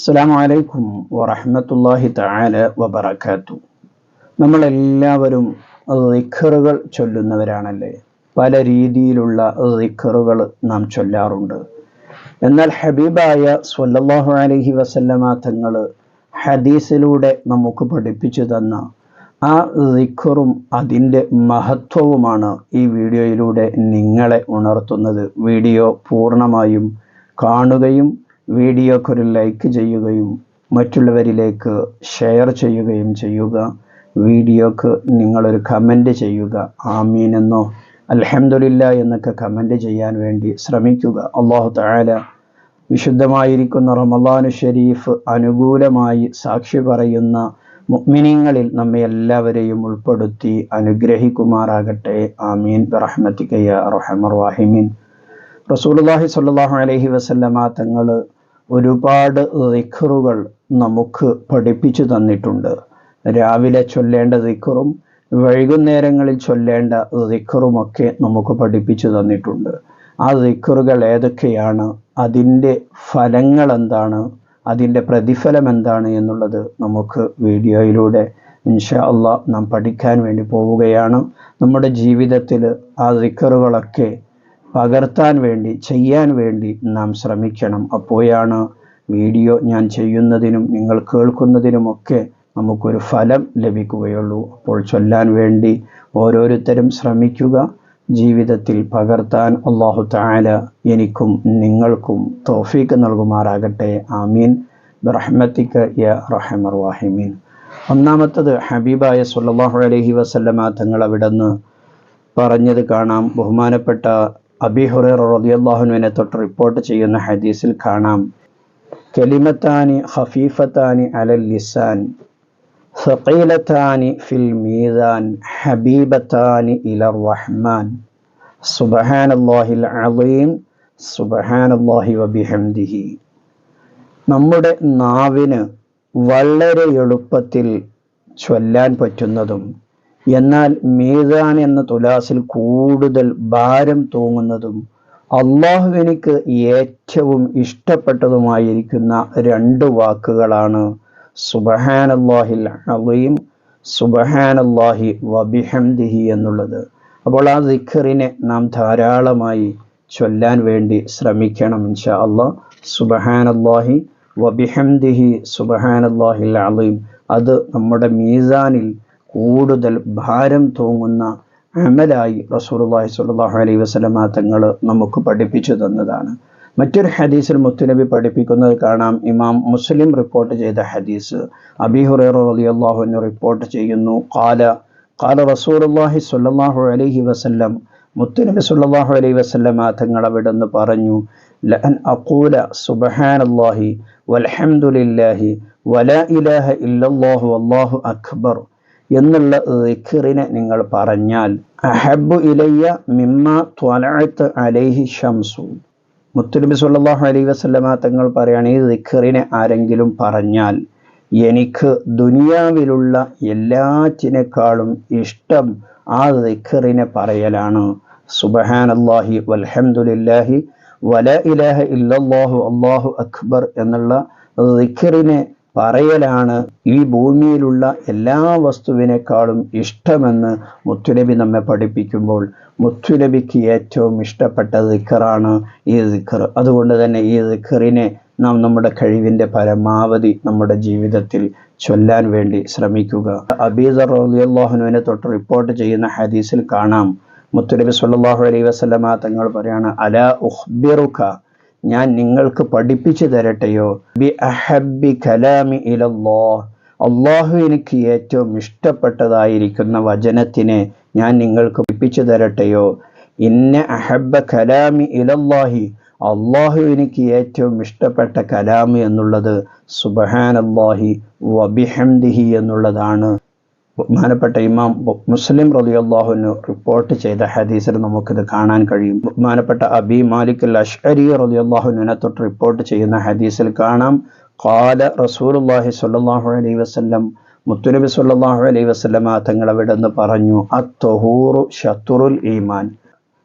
അസ്സലാമു അലൈക്കും വറഹ്മത്തുള്ളാഹി തആല വബറകാതുഹു. നമ്മളെല്ലാവരും ദിക്റുകൾ ചൊല്ലുന്നവരാണല്ലേ? പല രീതിയിലുള്ള ദിക്റുകൾ നാം ചൊല്ലാറുണ്ട്. എന്നാൽ ഹബീബായ സ്വല്ലല്ലാഹു അലൈഹി വസല്ലമ തങ്ങൾ ഹദീസിലൂടെ നമുക്ക് പഠിപ്പിച്ചു തന്ന ആ ദിക്റും അതിൻ്റെ മഹത്വവുമാണ് ഈ വീഡിയോയിലൂടെ നിങ്ങളെ ഉണർത്തുന്നത്. വീഡിയോ പൂർണ്ണമായും കാണുകയും വീഡിയോക്ക് ഒരു ലൈക്ക് ചെയ്യുകയും മറ്റുള്ളവരിലേക്ക് ഷെയർ ചെയ്യുകയും ചെയ്യുക. വീഡിയോക്ക് നിങ്ങളൊരു കമൻറ്റ് ചെയ്യുക. ആമീൻ എന്നോ അൽഹംദുലില്ലാ എന്നൊക്കെ കമൻറ്റ് ചെയ്യാൻ വേണ്ടി ശ്രമിക്കുക. അല്ലാഹു തആല വിശുദ്ധമായിരിക്കുന്ന റമളാനു ഷരീഫ് അനുകൂലമായി സാക്ഷി പറയുന്ന മുഅ്മിനീങ്ങളിൽ നമ്മെ എല്ലാവരെയും ഉൾപ്പെടുത്തി അനുഗ്രഹിക്കുമാറാകട്ടെ. ആമീൻ ബിറഹ്മതിക യാ അർഹമർ റഹീമീൻ. റസൂലുള്ളാഹി സ്വല്ലല്ലാഹു അലൈഹി വസല്ലമ തങ്ങൾ ഒരുപാട് ദിക്റുകൾ നമുക്ക് പഠിപ്പിച്ചു തന്നിട്ടുണ്ട്. രാവിലെ ചൊല്ലേണ്ട ദിക്റും വൈകുന്നേരങ്ങളിൽ ചൊല്ലേണ്ട ദിക്റുമൊക്കെ നമുക്ക് പഠിപ്പിച്ചു തന്നിട്ടുണ്ട്. ആ ദിക്റുകൾ ഏതൊക്കെയാണ്, അതിൻ്റെ ഫലങ്ങൾ എന്താണ്, അതിൻ്റെ പ്രതിഫലം എന്താണ് എന്നുള്ളത് നമുക്ക് വീഡിയോയിലൂടെ ഇൻഷാ അല്ലാഹ് നാം പഠിക്കാൻ വേണ്ടി പോവുകയാണ്. നമ്മുടെ ജീവിതത്തിൽ ആ ദിക്റുകളൊക്കെ പകർത്താൻ വേണ്ടി, ചെയ്യാൻ വേണ്ടി നാം ശ്രമിക്കണം. അപ്പോഴാണ് വീഡിയോ ഞാൻ ചെയ്യുന്നതിനും നിങ്ങൾ കേൾക്കുന്നതിനുമൊക്കെ നമുക്കൊരു ഫലം ലഭിക്കുകയുള്ളൂ. അപ്പോൾ ചൊല്ലാൻ വേണ്ടി ഓരോരുത്തരും ശ്രമിക്കുക. ജീവിതത്തിൽ പകർത്താൻ അല്ലാഹു തആല എനിക്കും നിങ്ങൾക്കും തൗഫീഖ് നൽകുമാറാകട്ടെ. ആമീൻ ബിറഹ്മതിക യാ അർഹമർ റഹീമീൻ. ഒന്നാമത്തത് ഹബീബായ സ്വല്ലല്ലാഹു അലൈഹി വസല്ലമ തങ്ങൾ അവിടുന്ന് പറഞ്ഞത് കാണാം. ബഹുമാനപ്പെട്ട അബീ ഹുറൈറ റളിയല്ലാഹു അൻഹുവിനെ തൊട്ട് റിപ്പോർട്ട് ചെയ്യുന്ന ഹദീസിൽ കാണാം, കലിമത്താനി ഖഫീഫത്താനി അലൽ ലിസാൻ സഖീലത്താനി ഫിൽ മീസാൻ ഹബീബത്താനി ഇലർ റഹ്മാൻ സുബ്ഹാനല്ലാഹിൽ അളീം സുബ്ഹാനല്ലാഹി വബിഹംദിഹി. നമ്മുടെ നാവിന് വളരെ എളുപ്പത്തിൽ ചൊല്ലാൻ പറ്റുന്നതും എന്നാൽ മീസാൻ എന്ന തുലാസിൽ കൂടുതൽ ഭാരം തൂങ്ങുന്നതും അള്ളാഹുവിനിക്ക് ഏറ്റവും ഇഷ്ടപ്പെട്ടതുമായിരിക്കുന്ന രണ്ട് വാക്കുകളാണ് സുബ്ഹാനല്ലാഹിൽ അളീം സുബ്ഹാനല്ലാഹി വബിഹംദിഹി എന്നുള്ളത്. അപ്പോൾ ആ ദിക്റിനെ നാം ധാരാളമായി ചൊല്ലാൻ വേണ്ടി ശ്രമിക്കണം ഇൻഷാ അല്ലാഹ്. സുബ്ഹാനല്ലാഹി വബിഹംദിഹി സുബ്ഹാനല്ലാഹിൽ അളീം, അത് നമ്മുടെ മീസാനിൽ കൂടുതൽ ഭാരം തൂങ്ങുന്ന അമലായി റസൂലുള്ളാഹി സ്വല്ലല്ലാഹു അലൈഹി വസല്ലമ തങ്ങൾ നമുക്ക് പഠിപ്പിച്ചു തന്നതാണ്. മറ്റൊരു ഹദീസിൽ മുത്തുനബി പഠിപ്പിക്കുന്നത് കാണാം. ഇമാം മുസ്ലിം റിപ്പോർട്ട് ചെയ്ത ഹദീസ്, അബീ ഹുറൈറ റളിയല്ലാഹു അൻഹു റിപ്പോർട്ട് ചെയ്യുന്നു, ഖാല റസൂലുള്ളാഹി സ്വല്ലല്ലാഹു അലൈഹി വസല്ലം, മുത്തുനബി സ്വല്ലല്ലാഹു അലൈഹി വസല്ലമ തങ്ങൾ അവിടുന്ന് പറഞ്ഞു, ലഅൻ അഖൂല സുബ്ഹാനല്ലാഹി വൽഹംദുലില്ലാഹി വലാ ഇലാഹ ഇല്ലല്ലാഹു വല്ലാഹു അക്ബർ എന്നുള്ള ദിക്റിനെ നിങ്ങൾ പറഞ്ഞാൽ അഹബ്ബു ഇലയ്യ മിമ്മാ ത്വലഅത് അലൈഹി ശംസു. മുത്തുനബി സ്വല്ലല്ലാഹു അലൈഹി വസല്ലമ തങ്ങൾ പറയാണ്, ഈ ദിക്റിനെ ആരെങ്കിലും പറഞ്ഞാൽ എനിക്ക് ദുനിയാവിലുള്ള എല്ലാറ്റിനേക്കാളും ഇഷ്ടം ആ ദിക്റിനെ പറയലാണ്. സുബ്ഹാനല്ലാഹി വൽഹംദുലില്ലാഹി വലാ ഇലാഹ ഇല്ലല്ലാഹു അല്ലാഹു അക്ബർ എന്നുള്ള ദിക്റിനെ പറയലാണ് ഈ ഭൂമിയിലുള്ള എല്ലാ വസ്തുവിനേക്കാളും ഇഷ്ടമെന്ന് മുത്തുനബി നമ്മെ പഠിപ്പിക്കുമ്പോൾ മുത്തുനബിക്ക് ഏറ്റവും ഇഷ്ടപ്പെട്ട ദിക്റാണ് ഈ ദിക്ർ. അതുകൊണ്ട് തന്നെ ഈ ദിക്റിനെ നാം നമ്മുടെ കഴിവിൻ്റെ പരമാവധി നമ്മുടെ ജീവിതത്തിൽ ചൊല്ലാൻ വേണ്ടി ശ്രമിക്കുക. അബീ ദർ റളിയല്ലാഹു അൻഹുവിനെ തൊട്ട് റിപ്പോർട്ട് ചെയ്യുന്ന ഹദീസിൽ കാണാം, മുത്തുനബി സ്വല്ലല്ലാഹു അലൈഹി വസല്ലമ തങ്ങൾ പറയാണ്, അലാ ഉഖ്ബിറുക, ഞാൻ നിങ്ങൾക്ക് പഠിപ്പിച്ചു തരട്ടെയോ, ബി അഹബ്ബി കലാമി ഇലല്ലാഹ്, അല്ലാഹു എനിക്ക് ഏറ്റവും ഇഷ്ടപ്പെട്ടതായിരിക്കുന്ന വചനത്തിനെ ഞാൻ നിങ്ങൾക്ക് പഠിപ്പിച്ചു തരട്ടെയോ. ഇന്ന അഹബ്ബ കലാമി ഇലല്ലാഹി, അല്ലാഹു എനിക്ക് ഏറ്റവും ഇഷ്ടപ്പെട്ട കലാം എന്നുള്ളത് സുബ്ഹാനല്ലാഹി വബിഹംദിഹി എന്നുള്ളതാണ്. ബഹുമാനപ്പെട്ട ഇമാം മുസ്ലിം റളിയല്ലാഹു അൻഹു റിപ്പോർട്ട് ചെയ്ത ഹദീസിൽ നമുക്കിത് കാണാൻ കഴിയും. ബഹുമാനപ്പെട്ട അബീ മാലിക് അൽ അശ്അരി റളിയല്ലാഹു അൻഹുവിനെ തൊട്ട് റിപ്പോർട്ട് ചെയ്യുന്ന ഹദീസിൽ കാണാം, ഖാല റസൂലുള്ളാഹി സ്വല്ലല്ലാഹു അലൈഹി വസല്ലം, മുത്തുനബി സ്വല്ലല്ലാഹു അലൈഹി വസല്ലമ തങ്ങൾ അവിടുന്ന് പറഞ്ഞു, അത്തൊഹൂറു ഷത്റുൽ ഈമാൻ,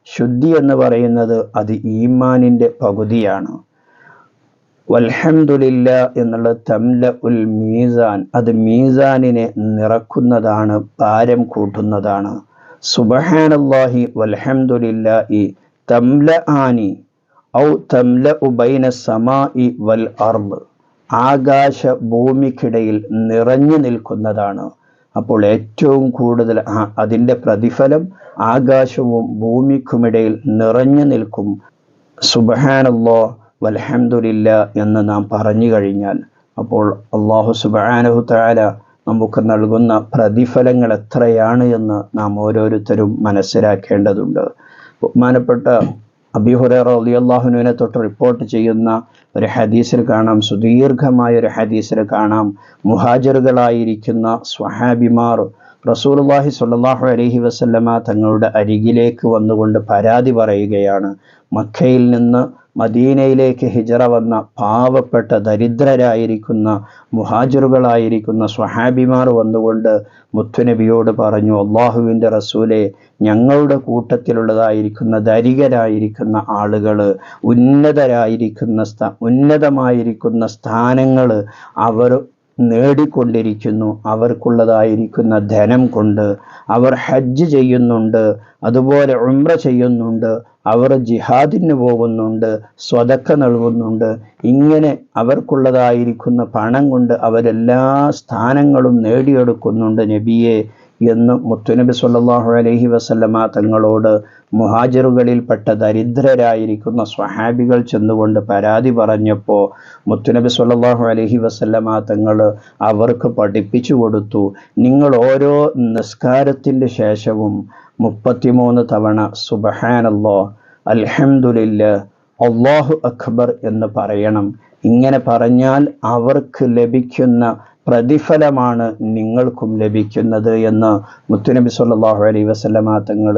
ശുദ്ധി എന്ന് പറയുന്നത് അത് ഈമാനിൻ്റെ പകുതിയാണ്. വൽഹംദുലില്ലാ എന്നുള്ളത് തംല ഉൽ മീസാൻ, അത് മീസാനിനെ നിറക്കുന്നതാണ്, ഭാരം കൂട്ടുന്നതാണ്. സുബ്ഹാനല്ലാഹി വൽഹംദുലില്ലാഹി തംല ആനി ഔ തംല ബൈന സമായി വൽ അർദ്, ആകാശ ഭൂമിക്കിടയിൽ നിറഞ്ഞു നിൽക്കുന്നതാണ്. അപ്പോൾ ഏറ്റവും കൂടുതൽ അതിൻ്റെ പ്രതിഫലം ആകാശവും ഭൂമിക്കുമിടയിൽ നിറഞ്ഞു നിൽക്കും. സുബ്ഹാനല്ലാഹ് വൽഹംദുലില്ലാ എന്ന് നാം പറഞ്ഞു കഴിഞ്ഞാൽ, അപ്പോൾ അല്ലാഹു സുബ്ഹാനഹു തആല നമുക്ക് നൽകുന്ന പ്രതിഫലങ്ങൾ എത്രയാണ് എന്ന് നാം ഓരോരുത്തരും മനസ്സിലാക്കേണ്ടതുണ്ട്. ബഹുമാനപ്പെട്ട അബീ ഹുറൈറ റളിയല്ലാഹു അൻഹുവിനെ തൊട്ട് റിപ്പോർട്ട് ചെയ്യുന്ന ഒരു ഹദീസിൽ കാണാം, സുദീർഘമായ ഒരു ഹദീസിൽ കാണാം, മുഹാജിറുകളായിരിക്കുന്ന സ്വഹാബിമാർ റസൂലുള്ളാഹി സ്വല്ലല്ലാഹു അലൈഹി വസല്ലമ തങ്ങളുടെ അരികിലേക്ക് വന്നുകൊണ്ട് പരാതി പറയുകയാണ്. മക്കയിൽ നിന്ന് മദീനയിലേക്ക് ഹിജറ വന്ന പാവപ്പെട്ട ദരിദ്രരായിരിക്കുന്ന മുഹാജിറുകളായിരിക്കുന്ന സ്വഹാബിമാർ വന്നുകൊണ്ട് മുത്തുനബിയോട് പറഞ്ഞു, അള്ളാഹുവിൻ്റെ റസൂലെ, ഞങ്ങളുടെ കൂട്ടത്തിലുള്ളതായിരിക്കുന്ന ധനികരായിരിക്കുന്ന ആളുകൾ ഉന്നതമായിരിക്കുന്ന സ്ഥാനങ്ങൾ അവർ നേടിക്കൊണ്ടിരിക്കുന്നു. അവർക്കുള്ളതായിരിക്കുന്ന ധനം കൊണ്ട് അവർ ഹജ്ജ് ചെയ്യുന്നുണ്ട്, അതുപോലെ ഉംറ ചെയ്യുന്നുണ്ട്, അവർ ജിഹാദിന് പോകുന്നുണ്ട്, സ്വതക്ക നൽകുന്നുണ്ട്. ഇങ്ങനെ അവർക്കുള്ളതായിരിക്കുന്ന പണം കൊണ്ട് അവരെല്ലാ സ്ഥാനങ്ങളും നേടിയെടുക്കുന്നുണ്ട് നബിയെ എന്ന് മുത്തുനബി സ്വല്ലല്ലാഹു അലൈഹി വസല്ലമ തങ്ങളോട് മുഹാജിറുകളിൽപ്പെട്ട ദരിദ്രരായിരിക്കുന്ന സ്വഹാബികൾ ചെന്നുകൊണ്ട് പരാതി പറഞ്ഞപ്പോൾ മുത്തുനബി സ്വല്ലല്ലാഹു അലൈഹി വസല്ലമ തങ്ങൾ അവർക്ക് പഠിപ്പിച്ചു കൊടുത്തു, നിങ്ങൾ ഓരോ നിസ്കാരത്തിൻ്റെ ശേഷവും 33 തവണ സുബ്ഹാനല്ലാഹ്, അൽഹംദുലില്ലാഹ്, അല്ലാഹു അക്ബർ എന്ന് പറയണം. ഇങ്ങനെ പറഞ്ഞാൽ അവർക്ക് ലഭിക്കുന്ന പ്രതിഫലമാണ് നിങ്ങൾക്കും ലഭിക്കുന്നത് എന്ന് മുത്തുനബി സ്വല്ലല്ലാഹു അലൈഹി വസല്ലമ തങ്ങൾ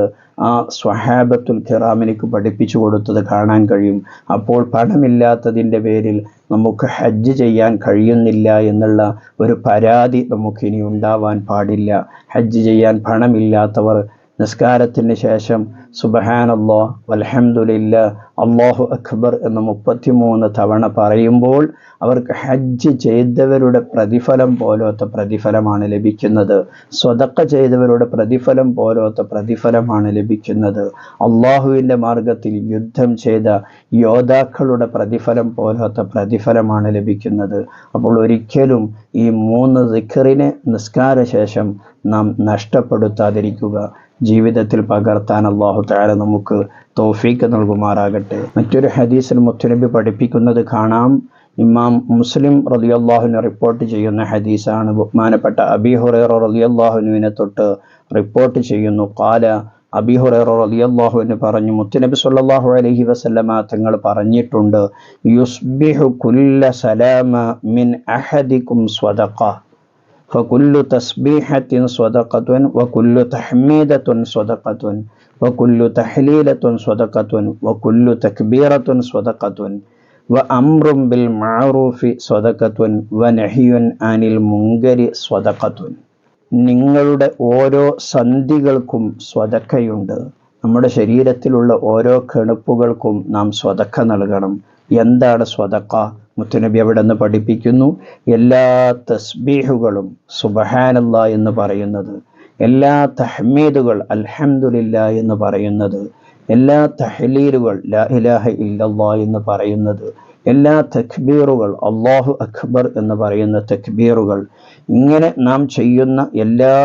ആ സ്വഹാബത്തുൽ കിറാമിനിക്ക് പഠിപ്പിച്ചു കൊടുത്തത് കാണാൻ കഴിയും. അപ്പോൾ പണമില്ലാത്തതിൻ്റെ പേരിൽ നമുക്ക് ഹജ്ജ് ചെയ്യാൻ കഴിയുന്നില്ല എന്നുള്ള ഒരു പരാതി നമുക്കിനി ഉണ്ടാവാൻ പാടില്ല. ഹജ്ജ് ചെയ്യാൻ പണമില്ലാത്തവർ നിസ്കാരത്തിന് ശേഷം സുബ്ഹാനല്ലാഹ് വൽഹംദുലില്ലാഹ് അല്ലാഹു അക്ബർ എന്ന് 33 തവണ പറയുമ്പോൾ അവർക്ക് ഹജ്ജ് ചെയ്തവരുടെ പ്രതിഫലം പോലത്തെ പ്രതിഫലമാണ് ലഭിക്കുന്നത്. സ്വതക്ക ചെയ്തവരുടെ പ്രതിഫലം പോലത്തെ പ്രതിഫലമാണ് ലഭിക്കുന്നത്. അള്ളാഹുവിൻ്റെ മാർഗത്തിൽ യുദ്ധം ചെയ്ത യോദ്ധാക്കളുടെ പ്രതിഫലം പോലത്തെ പ്രതിഫലമാണ് ലഭിക്കുന്നത്. അപ്പോൾ ഒരിക്കലും ഈ 3 ദിക്റിനെ നിസ്കാര ശേഷം നാം നഷ്ടപ്പെടുത്താതിരിക്കുക. ജീവിതത്തിൽ പകർത്താൻ അല്ലാഹു തആല നമുക്ക് തൗഫീഖ് നൽകുമാറാകട്ടെ. മറ്റൊരു ഹദീസിൽ മുത്തുനബി പഠിപ്പിക്കുന്നത് കാണാം, ഇമാം മുസ്ലിം റളിയല്ലാഹു അൻഹു റിപ്പോർട്ട് ചെയ്യുന്ന ഹദീസാണ്. ബഹുമാനപ്പെട്ട അബീ ഹുറൈറ റളിയല്ലാഹു അൻഹുവിനെ തൊട്ട് റിപ്പോർട്ട് ചെയ്യുന്നു. ഖാല, അബീ ഹുറൈറ റളിയല്ലാഹു അൻഹു പറഞ്ഞു, മുത്തുനബി സ്വല്ലല്ലാഹു അലൈഹി വസല്ലമ തങ്ങൾ പറഞ്ഞിട്ടുണ്ട്, യുസ്ബിഹു കുല്ല സലാമ മിൻ അഹദികും സ്വദഖ ഫകുല്ലു തസ്ബീഹത്തിൻ സ്വദഖത്തുൻ വകുല്ലു തഹ്മീദത്തുൻ സ്വദഖത്തുൻ വകുല്ലു തഹ്ലീലത്തുൻ സ്വദഖത്തുൻ വകുല്ലു തക്ബീറത്തുൻ സ്വദഖത്തുൻ വഅംറും ബിൽ മഅറൂഫി സ്വദഖത്തുൻ വനഹ്യുൻ അനിൽ മുൻകരി സ്വദഖത്തുൻ. നിങ്ങളുടെ ഓരോ സന്ധികൾക്കും സ്വദഖയുണ്ട്. നമ്മുടെ ശരീരത്തിലുള്ള ഓരോ കെണുപ്പുകൾക്കും നാം സ്വദഖ നൽകണം. എന്താണ് സ്വദഖ? മുത്തുനബി അവിടെ നിന്ന് പഠിപ്പിക്കുന്നു, എല്ലാ തസ്ബീഹുകളും സുബ്ഹാനല്ലാഹ് എന്ന് പറയുന്നത്, എല്ലാ തഹ്മീദുകൾ അൽഹംദുലില്ലാഹ് എന്ന് പറയുന്നത്, എല്ലാ തഹ്ലീലുകൾ ലാ ഇലാഹ ഇല്ലല്ലാഹ് എന്ന് പറയുന്നത്, എല്ലാ തക്ബീറുകൾ അല്ലാഹു അക്ബർ എന്ന് പറയുന്ന തക്ബീറുകൾ, ഇങ്ങനെ നാം ചെയ്യുന്ന എല്ലാ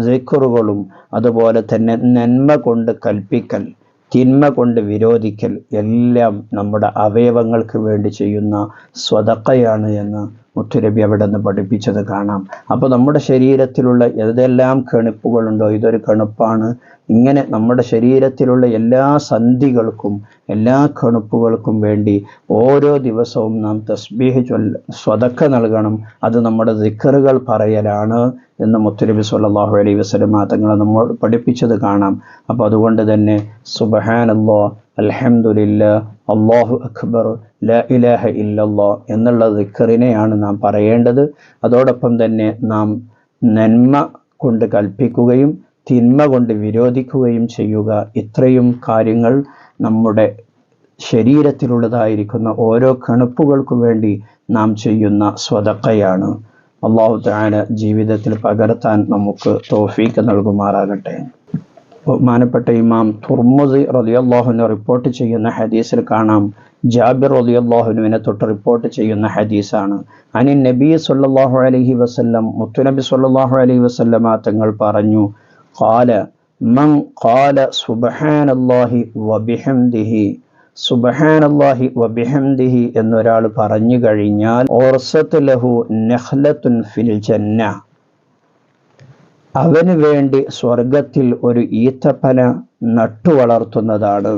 സിക്റുകളും, അതുപോലെ തന്നെ നന്മ കൊണ്ട് കൽപ്പിക്കൽ, തിന്മ കൊണ്ട് വിരോധിക്കൽ, എല്ലാം നമ്മുടെ അവയവങ്ങൾക്ക് വേണ്ടി ചെയ്യുന്ന സ്വതക്കയാണ് എന്ന് മുത്തുനബി അവിടെ നിന്ന് പഠിപ്പിച്ചത് കാണാം. അപ്പോൾ നമ്മുടെ ശരീരത്തിലുള്ള ഏതെല്ലാം കെണുപ്പുകളുണ്ടോ ഇതൊരു കെണുപ്പാണ്. ഇങ്ങനെ നമ്മുടെ ശരീരത്തിലുള്ള എല്ലാ സന്ധികൾക്കും എല്ലാ കെണുപ്പുകൾക്കും വേണ്ടി ഓരോ ദിവസവും നാം തസ്ബീഹ് സ്വതക്ക നൽകണം. അത് നമ്മുടെ ദിക്റുകൾ പറയലാണ് എന്ന് മുത്തുനബി സ്വല്ലല്ലാഹു അലൈഹി വസല്ലം തങ്ങൾ നമ്മോട് പഠിപ്പിച്ചത് കാണാം. അപ്പോൾ അതുകൊണ്ട് തന്നെ സുബ്ഹാനല്ലാഹ്, അൽഹംദുലില്ലാഹ്, അല്ലാഹു അക്ബർ, ലാ ഇലാഹ ഇല്ലല്ലാഹ് എന്നുള്ള ദിക്റിനെയാണ് നാം പറയേണ്ടത്. അതോടൊപ്പം തന്നെ നാം നന്മ കൊണ്ട് കൽപ്പിക്കുകയും തിന്മ കൊണ്ട് വിരോധിക്കുകയും ചെയ്യുക. ഇത്രയും കാര്യങ്ങൾ നമ്മുടെ ശരീരത്തിലുള്ളതായിരിക്കുന്ന ഓരോ കണുപ്പുകൾക്കും വേണ്ടി നാം ചെയ്യുന്ന സ്വതക്കയാണ്. അല്ലാഹു തആല ജീവിതത്തിൽ പകർത്താൻ നമുക്ക് തൗഫീഖ് നൽകുമാറാകട്ടെ. ബഹുമാനപ്പെട്ട ഇമാം തുർമുദി റളിയല്ലാഹു അൻഹു റിപ്പോർട്ട് ചെയ്യുന്ന ഹദീസിൽ കാണാം, ജാബിർ റളിയല്ലാഹു അൻഹുവിനെ തൊട്ട് റിപ്പോർട്ട് ചെയ്യുന്ന ഹദീസാണ്. അനി നബി സല്ലല്ലാഹു അലൈഹി വസല്ലം, മുത്തുനബി സല്ലല്ലാഹു അലൈഹി വസല്ലമ തങ്ങൾ പറഞ്ഞു, ഖാല മൻ ഖാല സുബ്ഹാനല്ലാഹി വബിഹംദിഹി, സുബ്ഹാനല്ലാഹി വബിഹംദിഹി എന്നൊരാൾ പറഞ്ഞു കഴിഞ്ഞാൽ ഉർസത്ത് ലഹു നഖ്ലത്തുൻ ഫിൽ ജന്ന, അവന് വേണ്ടി സ്വർഗത്തിൽ ഒരു ഈത്തപ്പന നട്ടുവളർത്തുന്നതാണ്.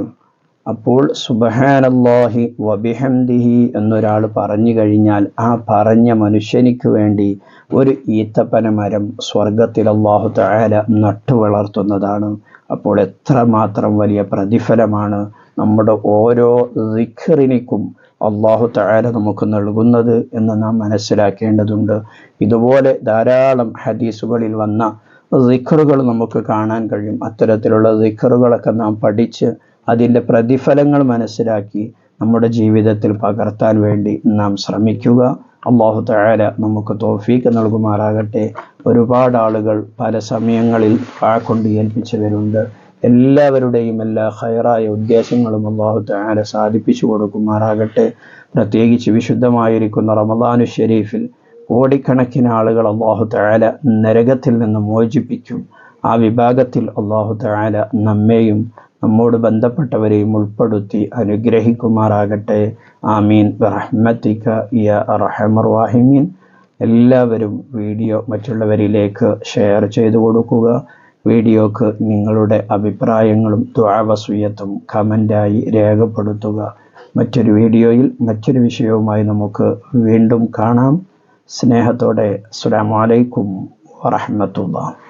അപ്പോൾ സുബ്ഹാനല്ലാഹി വബിഹംദിഹി എന്നൊരാൾ പറഞ്ഞു കഴിഞ്ഞാൽ ആ പറഞ്ഞ മനുഷ്യനിക്ക് വേണ്ടി ഒരു ഈത്തപ്പന മരം സ്വർഗത്തിൽ അല്ലാഹു തആല നട്ടുവളർത്തുന്നതാണ്. അപ്പോൾ എത്രമാത്രം വലിയ പ്രതിഫലമാണ് നമ്മുടെ ഓരോ ദിക്റിനിക്കും അല്ലാഹു തആല നമുക്ക് നൽകുന്നത് എന്ന് നാം മനസ്സിലാക്കേണ്ടതുണ്ട്. ഇതുപോലെ ധാരാളം ഹദീസുകളിൽ വന്ന ദിക്റുകൾ നമുക്ക് കാണാൻ കഴിയും. അത്തരത്തിലുള്ള ദിക്റുകളൊക്കെ നാം പഠിച്ച് അതിൻ്റെ പ്രതിഫലങ്ങൾ മനസ്സിലാക്കി നമ്മുടെ ജീവിതത്തിൽ പകർത്താൻ വേണ്ടി നാം ശ്രമിക്കുക. അല്ലാഹു തആല നമുക്ക് തൗഫീഖ് നൽകുമാറാകട്ടെ. ഒരുപാട് ആളുകൾ പല സമയങ്ങളിൽ കൊണ്ട് ഏൽപ്പിച്ചവരുണ്ട്. എല്ലാവരുടെയും എല്ലാ ഖൈറായ ഉദ്ദേശങ്ങളും അല്ലാഹു തആല സാധിപ്പിച്ചു കൊടുക്കുമാറാകട്ടെ. പ്രത്യേകിച്ച് വിശുദ്ധമായിരിക്കുന്ന റമദാനു ശരീഫിൽ കോടിക്കണക്കിന് ആളുകൾ അല്ലാഹു തആല നരകത്തിൽ നിന്ന് മോചിപ്പിക്കും. ആ വിഭാഗത്തിൽ അല്ലാഹു തആല നമ്മെയും നമ്മോട് ബന്ധപ്പെട്ടവരെയും ഉൾപ്പെടുത്തി അനുഗ്രഹിക്കുമാറാകട്ടെ. ആമീൻ ബിറഹ്മതിക യാ അർഹമർ റഹീമീൻ. എല്ലാവരും വീഡിയോ മറ്റുള്ളവരിലേക്ക് ഷെയർ ചെയ്തു കൊടുക്കുക. വീഡിയോക്ക് നിങ്ങളുടെ അഭിപ്രായങ്ങളും ദുആ വസിയത്തും കമൻ്റായി രേഖപ്പെടുത്തുക. മറ്റൊരു വീഡിയോയിൽ മറ്റൊരു വിഷയവുമായി നമുക്ക് വീണ്ടും കാണാം. സ്നേഹത്തോടെ അസ്സലാമു അലൈക്കും വറഹ്മത്തുള്ളാഹി.